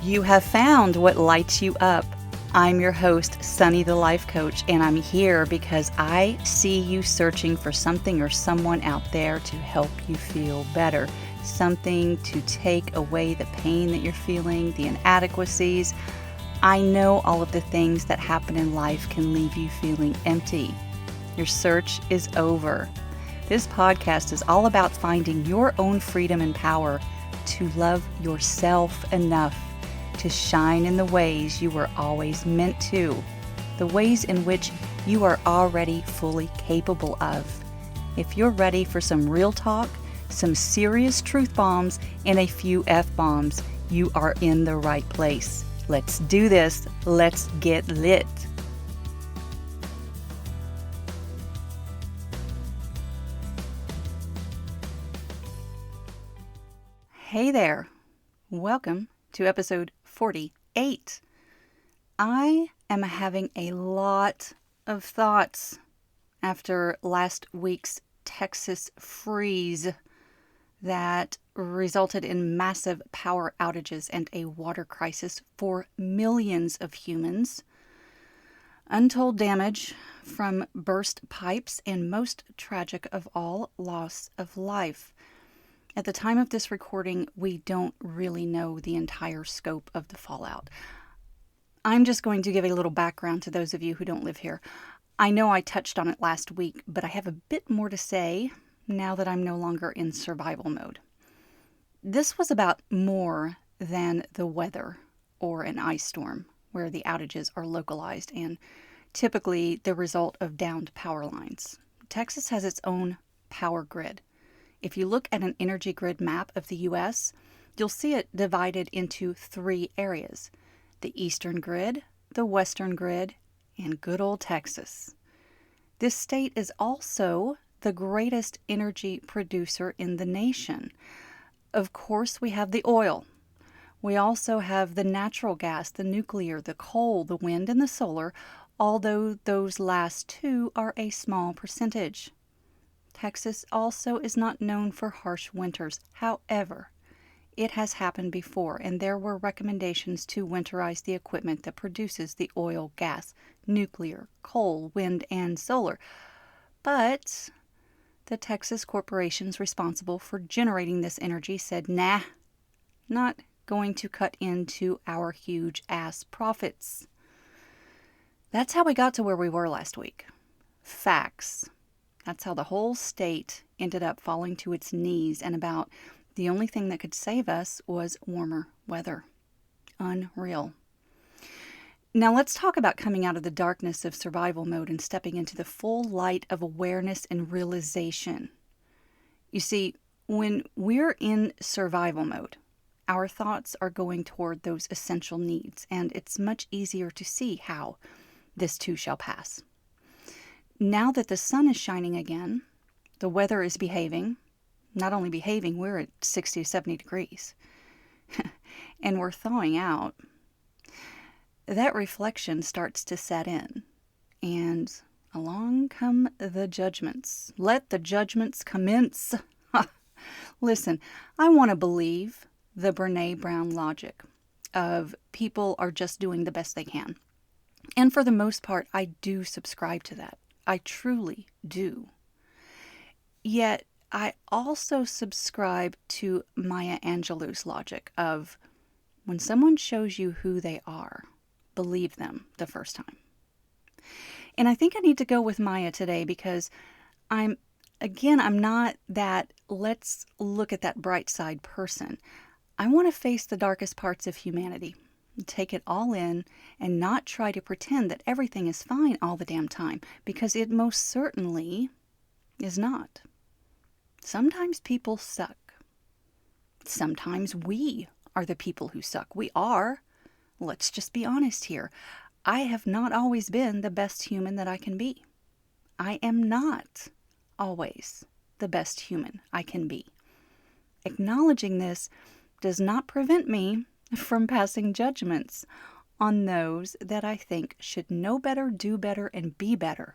You have found what lights you up. I'm your host, Sunny the Life Coach, and I'm here because I see you searching for something or someone out there to help you feel better. Something to take away the pain that you're feeling, the inadequacies. I know all of the things that happen in life can leave you feeling empty. Your search is over. This podcast is all about finding your own freedom and power to love yourself enough to shine in the ways you were always meant to, the ways in which you are already fully capable of. If you're ready for some real talk, some serious truth bombs, and a few F-bombs, you are in the right place. Let's do this. Let's get lit. Hey there. Welcome to episode 48. I am having a lot of thoughts after last week's Texas freeze that resulted in massive power outages and a water crisis for millions of humans, untold damage from burst pipes, and most tragic of all, loss of life. At the time of this recording, we don't really know the entire scope of the fallout. I'm just going to give a little background to those of you who don't live here. I know I touched on it last week, but I have a bit more to say now that I'm no longer in survival mode. This was about more than the weather or an ice storm, where the outages are localized and typically the result of downed power lines. Texas has its own power grid. If you look at an energy grid map of the U.S., you'll see it divided into three areas: the eastern grid, the western grid, and good old Texas. This state is also the greatest energy producer in the nation. Of course, we have the oil. We also have the natural gas, the nuclear, the coal, the wind, and the solar, although those last two are a small percentage. Texas also is not known for harsh winters. However, it has happened before, and there were recommendations to winterize the equipment that produces the oil, gas, nuclear, coal, wind, and solar. But the Texas corporations responsible for generating this energy said, nah, not going to cut into our huge ass profits. That's how we got to where we were last week. Facts. That's how the whole state ended up falling to its knees, and about the only thing that could save us was warmer weather. Unreal. Now let's talk about coming out of the darkness of survival mode and stepping into the full light of awareness and realization. You see, when we're in survival mode, our thoughts are going toward those essential needs, and it's much easier to see how this too shall pass. Now that the sun is shining again, the weather is behaving. Not only behaving, we're at 60 to 70 degrees. And we're thawing out. That reflection starts to set in. And along come the judgments. Let the judgments commence. Listen, I want to believe the Brene Brown logic of people are just doing the best they can. And for the most part, I do subscribe to that. I truly do. Yet, I also subscribe to Maya Angelou's logic of when someone shows you who they are, believe them the first time. And I think I need to go with Maya today because I'm not that let's look at that bright side person. I want to face the darkest parts of humanity. Take it all in and not try to pretend that everything is fine all the damn time, because it most certainly is not. Sometimes people suck. Sometimes we are the people who suck. We are. Let's just be honest here. I have not always been the best human that I can be. I am not always the best human I can be. Acknowledging this does not prevent me from passing judgments on those that I think should know better, do better, and be better.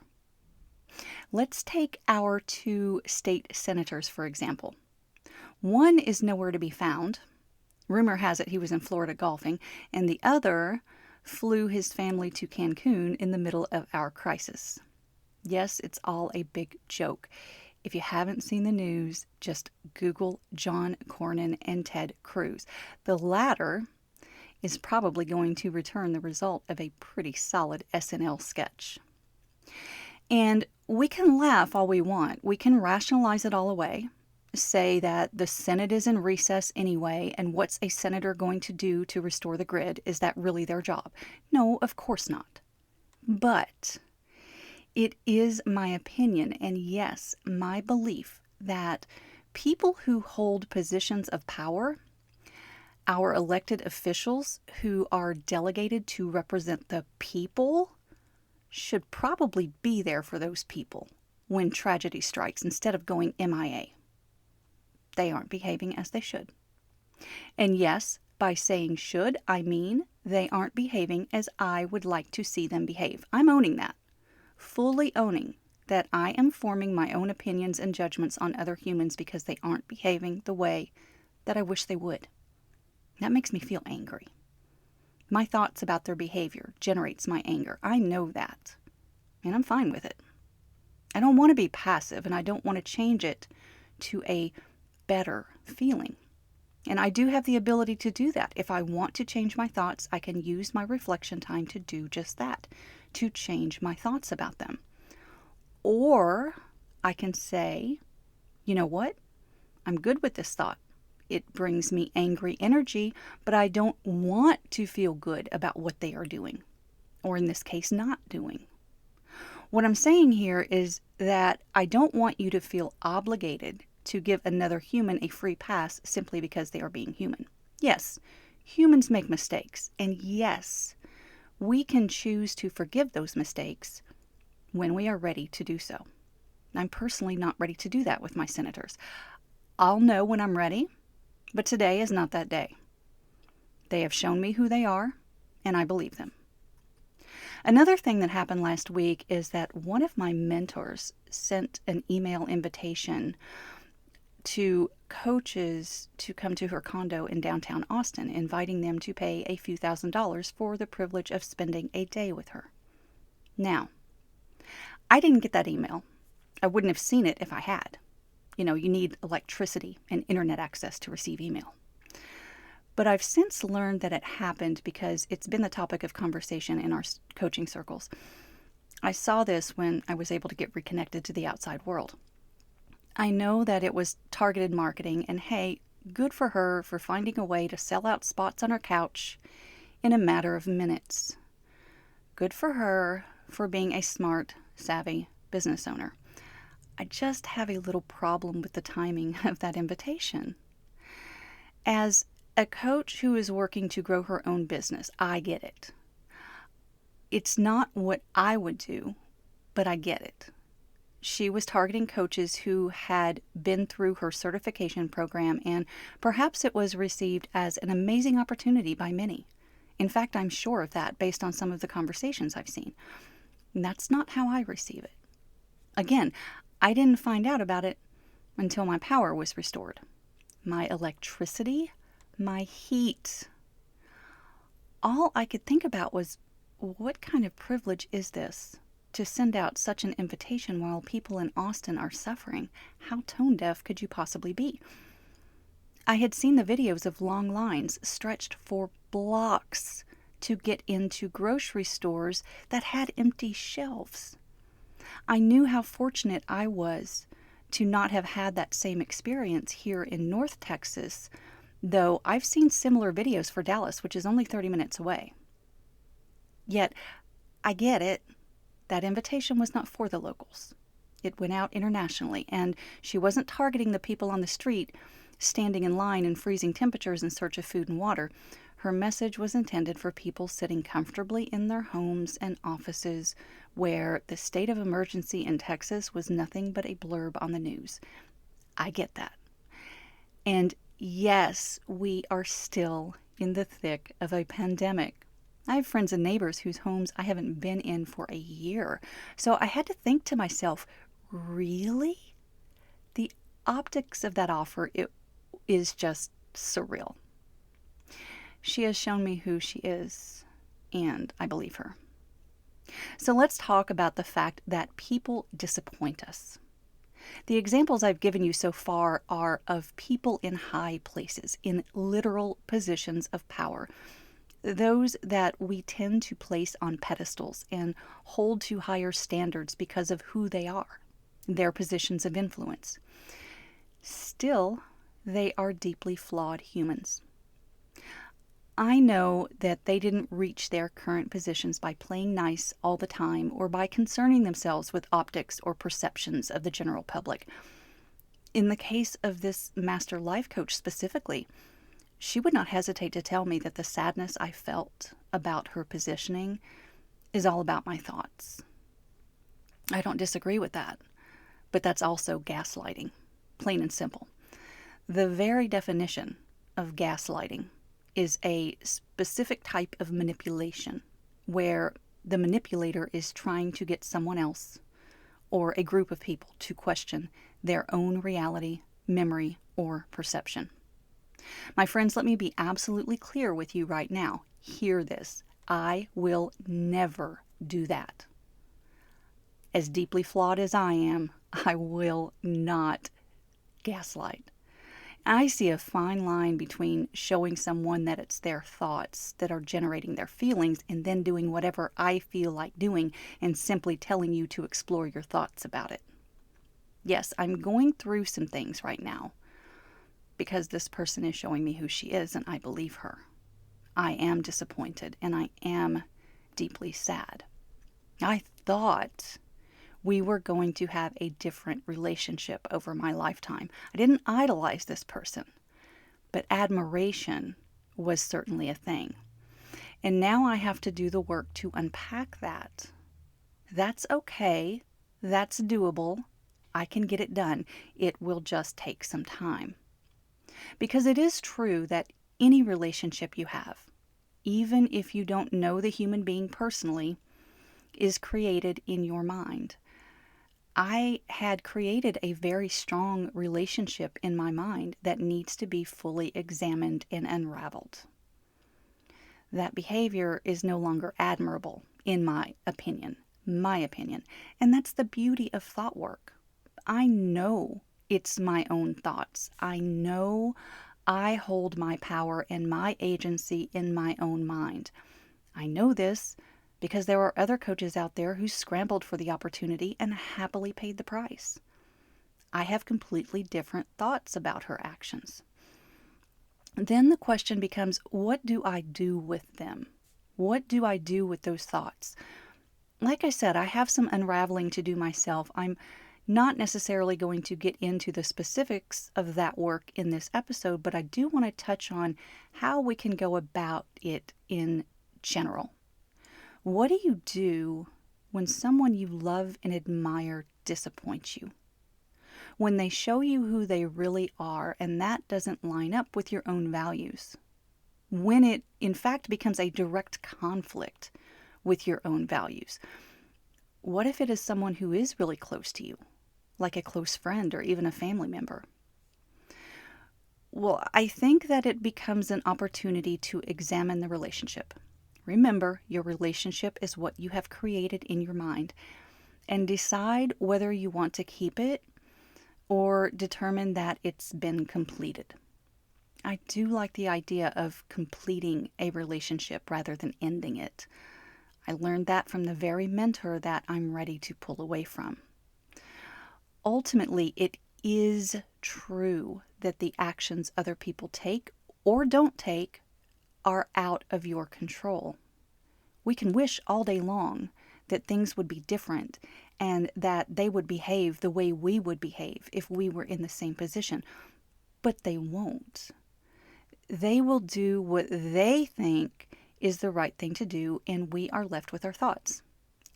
Let's take our two state senators, for example. One is nowhere to be found. Rumor has it he was in Florida golfing, and the other flew his family to Cancun in the middle of our crisis. Yes, it's all a big joke. If you haven't seen the news, just Google John Cornyn and Ted Cruz. The latter is probably going to return the result of a pretty solid SNL sketch. And we can laugh all we want. We can rationalize it all away, say that the Senate is in recess anyway, and what's a senator going to do to restore the grid? Is that really their job? No, of course not. But it is my opinion, and yes, my belief, that people who hold positions of power, our elected officials who are delegated to represent the people, should probably be there for those people when tragedy strikes instead of going MIA. They aren't behaving as they should. And yes, by saying should, I mean they aren't behaving as I would like to see them behave. I'm owning that. Fully owning that I am forming my own opinions and judgments on other humans because they aren't behaving the way that I wish they would. That makes me feel angry. My thoughts about their behavior generates my anger. I know that. And I'm fine with it. I don't want to be passive, and I don't want to change it to a better feeling. And I do have the ability to do that. If I want to change my thoughts, I can use my reflection time to do just that, to change my thoughts about them. Or I can say, you know what? I'm good with this thought. It brings me angry energy, but I don't want to feel good about what they are doing, or in this case, not doing. What I'm saying here is that I don't want you to feel obligated to give another human a free pass simply because they are being human. Yes, humans make mistakes, and yes, we can choose to forgive those mistakes when we are ready to do so. I'm personally not ready to do that with my senators. I'll know when I'm ready, but today is not that day. They have shown me who they are, and I believe them. Another thing that happened last week is that one of my mentors sent an email invitation to coaches to come to her condo in downtown Austin, inviting them to pay a few $1,000s for the privilege of spending a day with her. Now, I didn't get that email. I wouldn't have seen it if I had. You know, you need electricity and internet access to receive email. But I've since learned that it happened because it's been the topic of conversation in our coaching circles. I saw this when I was able to get reconnected to the outside world. I know that it was targeted marketing, and hey, good for her for finding a way to sell out spots on her couch in a matter of minutes. Good for her for being a smart, savvy business owner. I just have a little problem with the timing of that invitation. As a coach who is working to grow her own business, I get it. It's not what I would do, but I get it. She was targeting coaches who had been through her certification program, and perhaps it was received as an amazing opportunity by many. In fact, I'm sure of that based on some of the conversations I've seen. And that's not how I receive it. Again, I didn't find out about it until my power was restored. My electricity, my heat. All I could think about was, what kind of privilege is this to send out such an invitation while people in Austin are suffering? How tone deaf could you possibly be? I had seen the videos of long lines stretched for blocks to get into grocery stores that had empty shelves. I knew how fortunate I was to not have had that same experience here in North Texas, though I've seen similar videos for Dallas, which is only 30 minutes away. Yet, I get it. That invitation was not for the locals. It went out internationally, and she wasn't targeting the people on the street standing in line in freezing temperatures in search of food and water. Her message was intended for people sitting comfortably in their homes and offices where the state of emergency in Texas was nothing but a blurb on the news. I get that. And yes, we are still in the thick of a pandemic. I have friends and neighbors whose homes I haven't been in for a year. So I had to think to myself, really? The optics of that offer, it is just surreal. She has shown me who she is, and I believe her. So let's talk about the fact that people disappoint us. The examples I've given you so far are of people in high places, in literal positions of power, those that we tend to place on pedestals and hold to higher standards because of who they are, their positions of influence. Still, they are deeply flawed humans. I know that they didn't reach their current positions by playing nice all the time or by concerning themselves with optics or perceptions of the general public. In the case of this master life coach specifically, she would not hesitate to tell me that the sadness I felt about her positioning is all about my thoughts. I don't disagree with that, but that's also gaslighting, plain and simple. The very definition of gaslighting is a specific type of manipulation where the manipulator is trying to get someone else or a group of people to question their own reality, memory, or perception. My friends, let me be absolutely clear with you right now. Hear this. I will never do that. As deeply flawed as I am, I will not gaslight. I see a fine line between showing someone that it's their thoughts that are generating their feelings and then doing whatever I feel like doing and simply telling you to explore your thoughts about it. Yes, I'm going through some things right now because this person is showing me who she is and I believe her. I am disappointed and I am deeply sad. I thought we were going to have a different relationship over my lifetime. I didn't idolize this person, but admiration was certainly a thing. And now I have to do the work to unpack that. That's okay. That's doable. I can get it done. It will just take some time. Because it is true that any relationship you have, even if you don't know the human being personally, is created in your mind. I had created a very strong relationship in my mind that needs to be fully examined and unraveled. That behavior is no longer admirable, in my opinion, and that's the beauty of thought work. I know it's my own thoughts. I know I hold my power and my agency in my own mind. I know this because there are other coaches out there who scrambled for the opportunity and happily paid the price. I have completely different thoughts about her actions. Then the question becomes, what do I do with them? What do I do with those thoughts? Like I said, I have some unraveling to do myself. I'm not necessarily going to get into the specifics of that work in this episode, but I do want to touch on how we can go about it in general. What do you do when someone you love and admire disappoints you? When they show you who they really are and that doesn't line up with your own values? When it, in fact, becomes a direct conflict with your own values? What if it is someone who is really close to you, like a close friend or even a family member? Well, I think that it becomes an opportunity to examine the relationship. Remember, your relationship is what you have created in your mind, and decide whether you want to keep it or determine that it's been completed. I do like the idea of completing a relationship rather than ending it. I learned that from the very mentor that I'm ready to pull away from. Ultimately, it is true that the actions other people take or don't take are out of your control. We can wish all day long that things would be different and that they would behave the way we would behave if we were in the same position, but they won't. They will do what they think is the right thing to do, and we are left with our thoughts.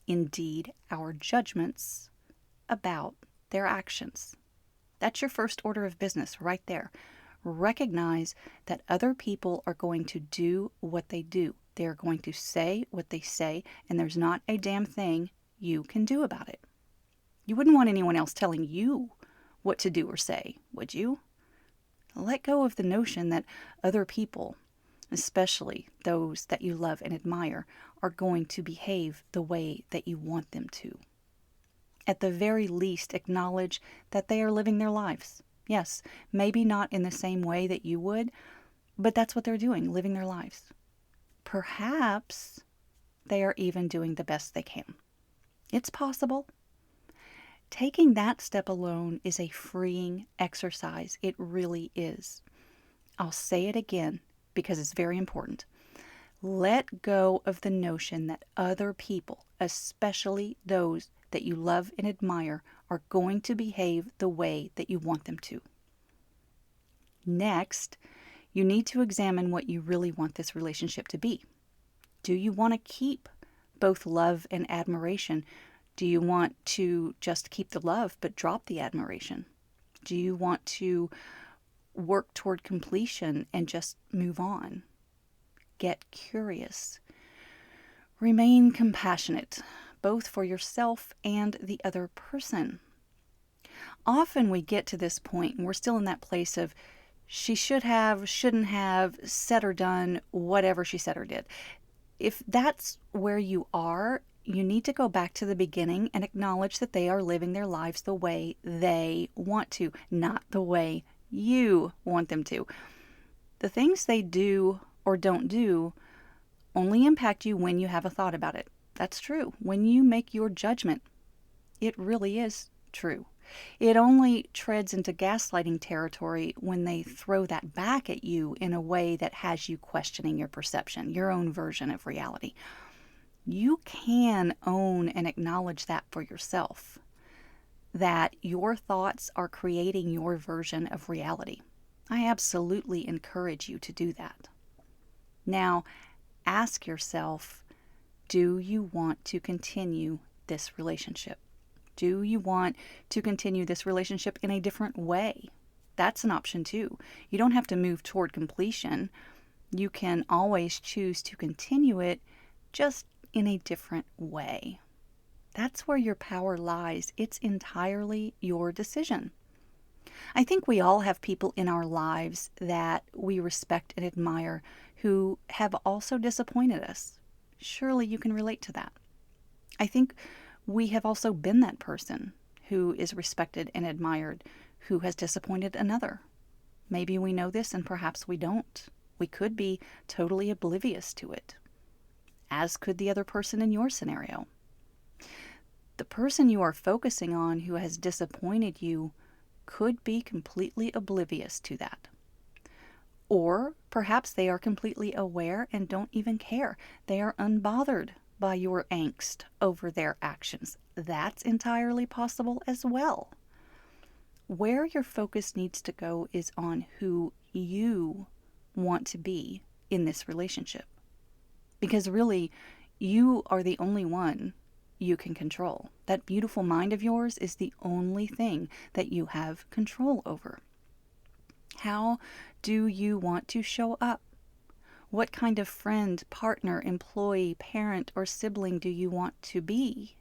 Indeed, our judgments about their actions. That's your first order of business right there. Recognize that other people are going to do what they do. They're going to say what they say, and there's not a damn thing you can do about it. You wouldn't want anyone else telling you what to do or say, would you? Let go of the notion that other people, especially those that you love and admire, are going to behave the way that you want them to. At the very least, acknowledge that they are living their lives. Yes, maybe not in the same way that you would, but that's what they're doing, living their lives. Perhaps they are even doing the best they can. It's possible. Taking that step alone is a freeing exercise. It really is. I'll say it again because it's very important. Let go of the notion that other people, especially those that you love and admire, are going to behave the way that you want them to. Next, you need to examine what you really want this relationship to be. Do you want to keep both love and admiration? Do you want to just keep the love but drop the admiration? Do you want to work toward completion and just move on? Get curious. Remain compassionate, both for yourself and the other person. Often we get to this point and we're still in that place of she should have, shouldn't have, said or done whatever she said or did. If that's where you are, you need to go back to the beginning and acknowledge that they are living their lives the way they want to, not the way you want them to. The things they do or don't do only impact you when you have a thought about it. That's true. When you make your judgment, it really is true. It only treads into gaslighting territory when they throw that back at you in a way that has you questioning your perception, your own version of reality. You can own and acknowledge that for yourself, that your thoughts are creating your version of reality. I absolutely encourage you to do that. Now, ask yourself, do you want to continue this relationship? Do you want to continue this relationship in a different way? That's an option too. You don't have to move toward completion. You can always choose to continue it just in a different way. That's where your power lies. It's entirely your decision. I think we all have people in our lives that we respect and admire who have also disappointed us. Surely you can relate to that. I think we have also been that person who is respected and admired who has disappointed another. Maybe we know this and perhaps we don't. We could be totally oblivious to it, as could the other person in your scenario. The person you are focusing on who has disappointed you could be completely oblivious to that. Or perhaps they are completely aware and don't even care. They are unbothered by your angst over their actions. That's entirely possible as well. Where your focus needs to go is on who you want to be in this relationship. Because really, you are the only one you can control. That beautiful mind of yours is the only thing that you have control over. How do you want to show up? What kind of friend, partner, employee, parent, or sibling do you want to be?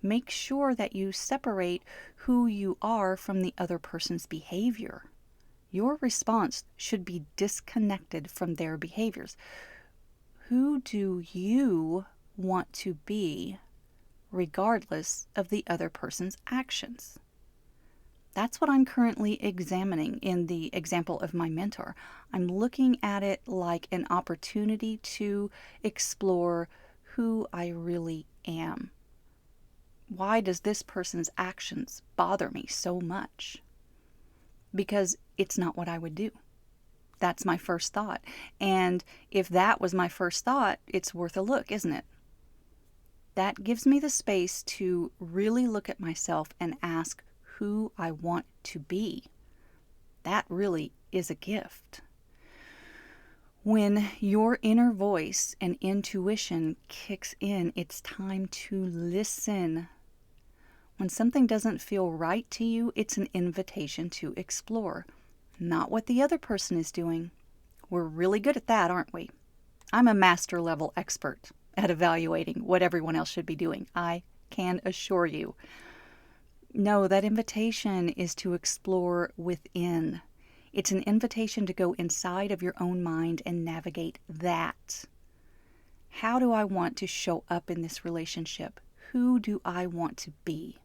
Make sure that you separate who you are from the other person's behavior. Your response should be disconnected from their behaviors. Who do you want to be, regardless of the other person's actions? That's what I'm currently examining in the example of my mentor. I'm looking at it like an opportunity to explore who I really am. Why does this person's actions bother me so much? Because it's not what I would do. That's my first thought. And if that was my first thought, it's worth a look, isn't it? That gives me the space to really look at myself and ask who I want to be. That really is a gift. When your inner voice and intuition kicks in, it's time to listen. When something doesn't feel right to you, it's an invitation to explore, not what the other person is doing. We're really good at that, aren't we? I'm a master level expert at evaluating what everyone else should be doing. I can assure you. No, that invitation is to explore within. It's an invitation to go inside of your own mind and navigate that. How do I want to show up in this relationship? Who do I want to be?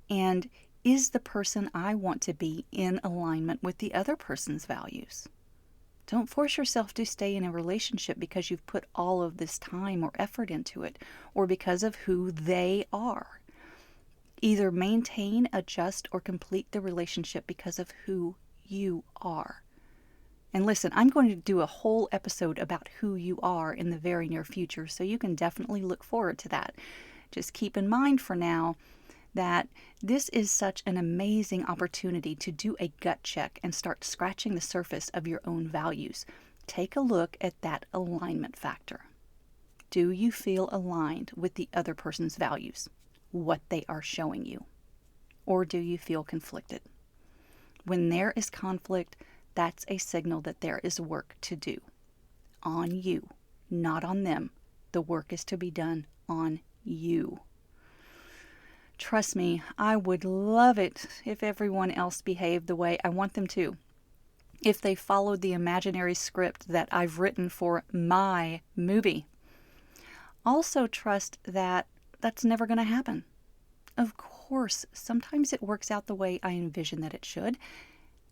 And is the person I want to be in alignment with the other person's values? Don't force yourself to stay in a relationship because you've put all of this time or effort into it, or because of who they are. Either maintain, adjust, or complete the relationship because of who you are. And listen, I'm going to do a whole episode about who you are in the very near future, so you can definitely look forward to that. Just keep in mind for now that this is such an amazing opportunity to do a gut check and start scratching the surface of your own values. Take a look at that alignment factor. Do you feel aligned with the other person's values, what they are showing you? Or do you feel conflicted? When there is conflict, that's a signal that there is work to do. On you, not on them. The work is to be done on you. Trust me, I would love it if everyone else behaved the way I want them to. If they followed the imaginary script that I've written for my movie. Also trust that that's never going to happen. Of course, sometimes it works out the way I envision that it should,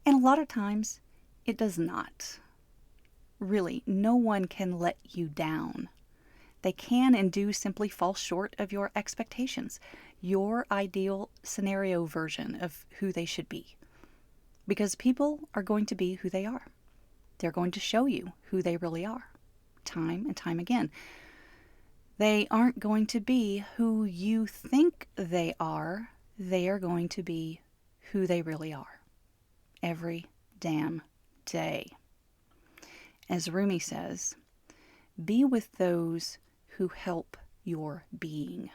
and a lot of times it does not. Really, no one can let you down. They can and do simply fall short of your expectations, your ideal scenario version of who they should be. Because people are going to be who they are. They're going to show you who they really are, time and time again. They aren't going to be who you think they are. They are going to be who they really are. Every damn day. As Rumi says, be with those who help your being.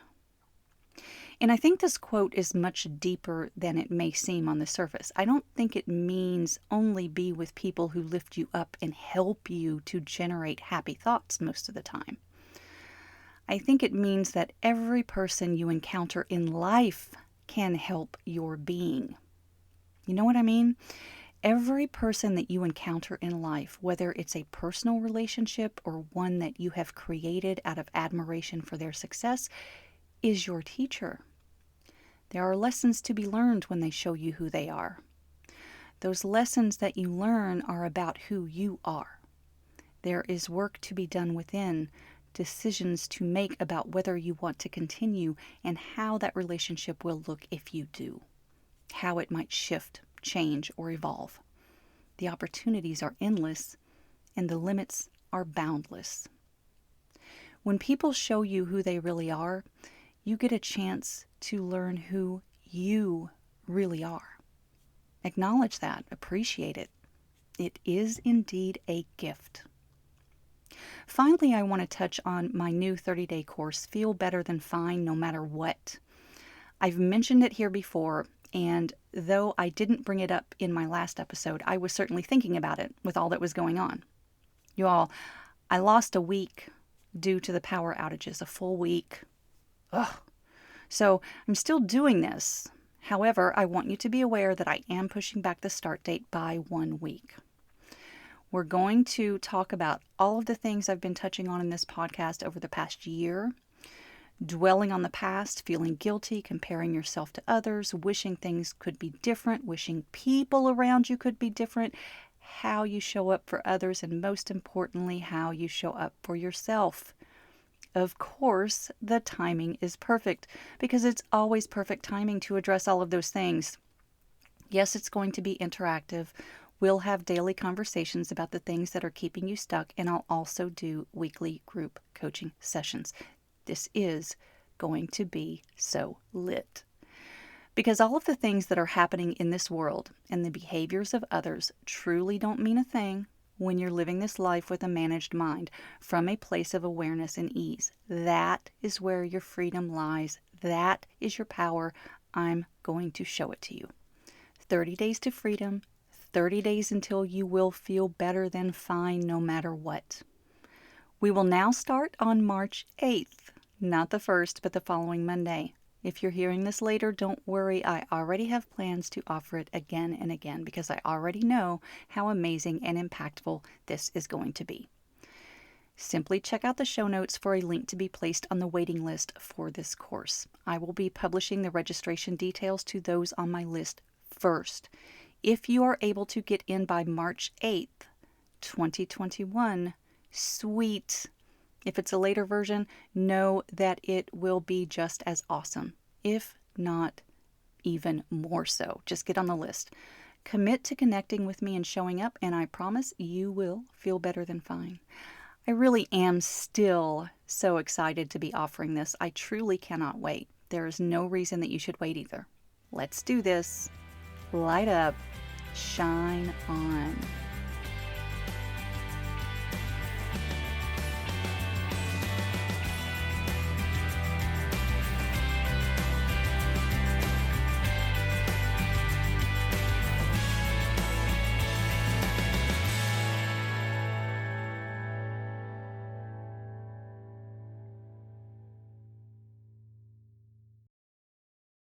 And I think this quote is much deeper than it may seem on the surface. I don't think it means only be with people who lift you up and help you to generate happy thoughts most of the time. I think it means that every person you encounter in life can help your being. You know what I mean? Every person that you encounter in life, whether it's a personal relationship or one that you have created out of admiration for their success, is your teacher. There are lessons to be learned when they show you who they are. Those lessons that you learn are about who you are. There is work to be done within, decisions to make about whether you want to continue and how that relationship will look if you do, how it might shift, change, or evolve. The opportunities are endless and the limits are boundless. When people show you who they really are, you get a chance to learn who you really are. Acknowledge that, appreciate it. It is indeed a gift. Finally, I want to touch on my new 30-day course, Feel Better Than Fine No Matter What. I've mentioned it here before, and though I didn't bring it up in my last episode, I was certainly thinking about it with all that was going on. You all, I lost a week due to the power outages, a full week. Ugh. So I'm still doing this. However, I want you to be aware that I am pushing back the start date by 1 week. We're going to talk about all of the things I've been touching on in this podcast over the past year. Dwelling on the past, feeling guilty, comparing yourself to others, wishing things could be different, wishing people around you could be different, how you show up for others, and most importantly, how you show up for yourself. Of course, the timing is perfect because it's always perfect timing to address all of those things. Yes, it's going to be interactive. We'll have daily conversations about the things that are keeping you stuck, and I'll also do weekly group coaching sessions. This is going to be so lit. Because all of the things that are happening in this world and the behaviors of others truly don't mean a thing when you're living this life with a managed mind from a place of awareness and ease. That is where your freedom lies. That is your power. I'm going to show it to you. 30 days to freedom, 30 days until you will feel better than fine no matter what. We will now start on March 8th, not the 1st, but the following Monday. If you're hearing this later, don't worry. I already have plans to offer it again and again because I already know how amazing and impactful this is going to be. Simply check out the show notes for a link to be placed on the waiting list for this course. I will be publishing the registration details to those on my list first. If you are able to get in by March 8th, 2021, sweet. If it's a later version, know that it will be just as awesome, if not even more so. Just get on the list. Commit to connecting with me and showing up, and I promise you will feel better than fine. I really am still so excited to be offering this. I truly cannot wait. There is no reason that you should wait either. Let's do this. Light up. Shine on.